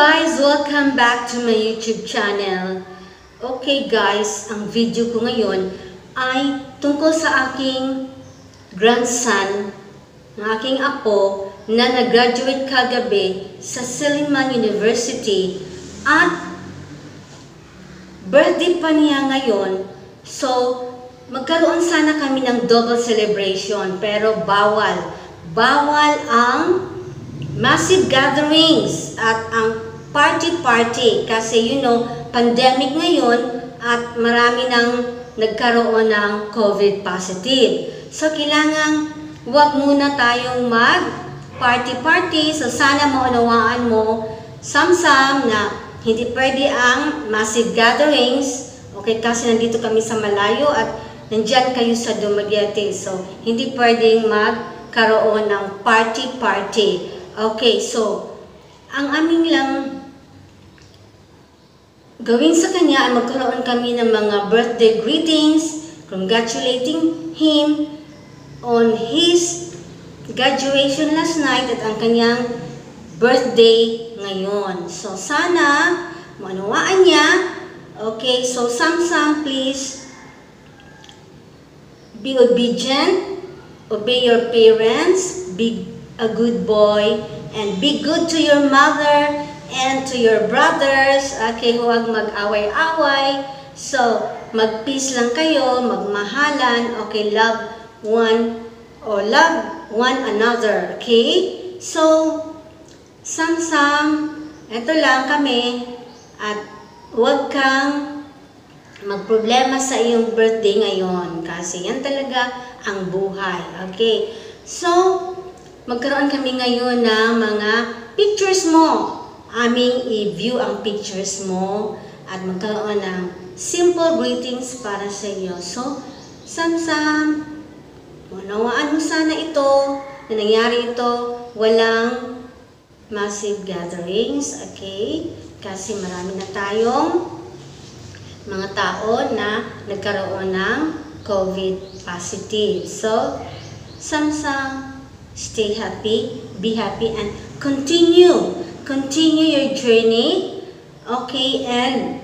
guys! Welcome back to my YouTube channel. Okay guys, ang video ko ngayon ay tungkol sa aking grandson, ng aking apo na nag-graduate kagabi sa Silliman University at birthday pa niya ngayon. So, magkaroon sana kami ng double celebration pero bawal. Bawal ang massive gatherings at ang party-party kasi you know, pandemic ngayon at marami nang nagkaroon ng COVID positive. So, kailangan wag muna tayong mag-party-party. So, sana maunawaan mo, Samsam, na hindi pwede ang massive gatherings. Okay, kasi nandito kami sa malayo at nandyan kayo sa Dumaguete. So, hindi pwedeng magkaroon ng party-party. Okay, so, ang aming lang gawin sa kanya ay magkaroon kami ng mga birthday greetings, congratulating him on his graduation last night at ang kanyang birthday ngayon. So, sana maunawaan niya. Okay, so Samsam, please be obedient, obey your parents, be a good boy, and be good to your mother and to your brothers. Okay, huwag mag-away-away. So, mag-peace lang kayo, magmahalan. Okay, love one another. Okay? So, Samsam, eto lang kami at huwag kang magproblema sa iyong birthday ngayon kasi yan talaga ang buhay. Okay? So, magkaroon kami ngayon ng mga pictures mo. Aming i-view ang pictures mo at magkaroon ng simple greetings para sa iyo. So, Samsam, unawaan mo sana ito, na nangyari ito, walang massive gatherings, okay? Kasi marami na tayong mga tao na nagkaroon ng COVID positive. So, Samsam, stay happy, be happy, and continue your journey, okay, and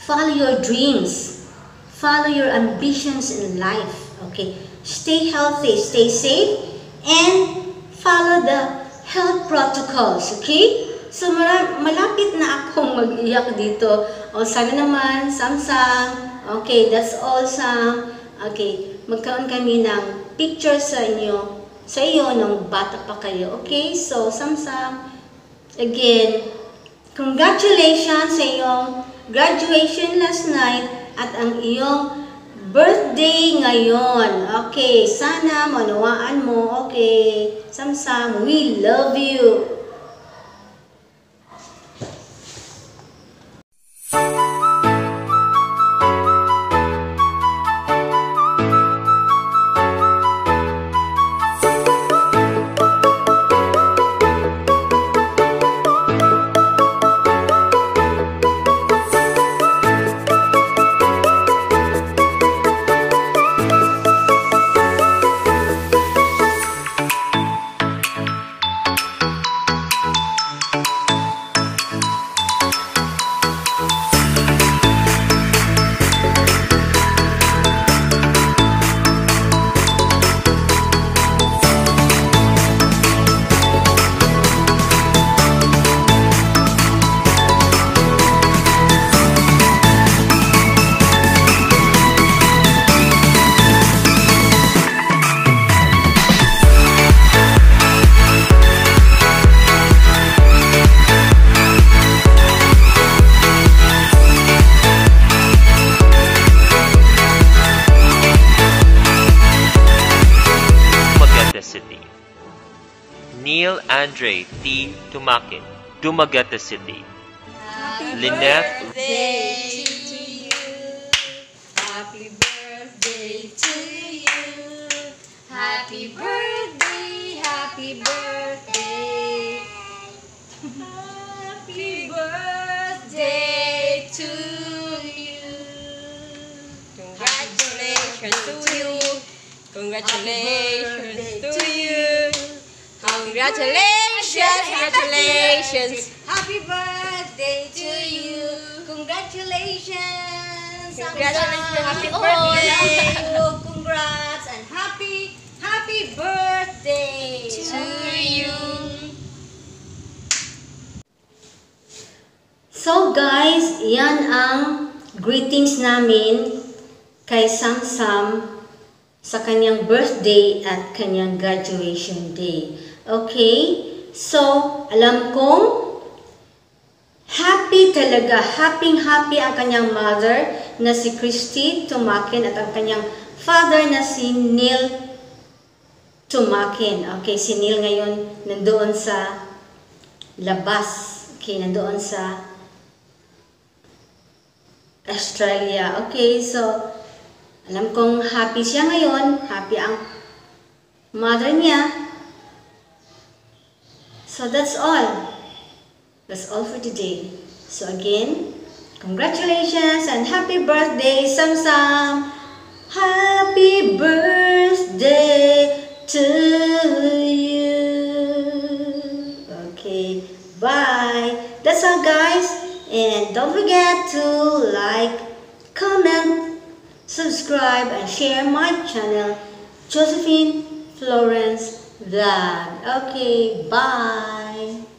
follow your dreams, follow your ambitions in life, okay. Stay healthy, stay safe, and follow the health protocols, okay. So, malapit na akong mag-iyak dito. O, sana naman, Samsam, okay, that's all, Sam. Okay, magkaroon kami ng picture sa iyo nung bata pa kayo. Okay, so Samsam, again, congratulations sa iyong graduation last night at ang iyong birthday ngayon. Okay, sana maunawaan mo. Okay, Samsam, we love you. Neil Andre T. Tumakin, Dumaguete City. Lynette birthday to you. Happy birthday to you. Happy birthday, happy birthday. Happy birthday to you. Congratulations to you. Congratulations to you. Congratulations, congratulations. Happy birthday to you. Congratulations. Congratulations. Happy Samsam. birthday. Congrats and happy birthday To you. So guys, yan ang greetings namin kay Samsam sa kanyang birthday at kanyang graduation day. Okay? So, alam kong happy talaga, happy ang kanyang mother na si Christy Tumakin at ang kanyang father na si Neil Tumakin. Okay, si Neil ngayon nandoon sa labas. Okay, nandoon sa Australia. Okay, so alam kong happy siya ngayon. Happy ang mother niya. So that's all. That's all for today. So again, congratulations and happy birthday, Samsam. Happy birthday to you. Okay, bye. That's all, guys. And don't forget to like, comment, subscribe, and share my channel, Josephine Florence Vlog. Okay, bye.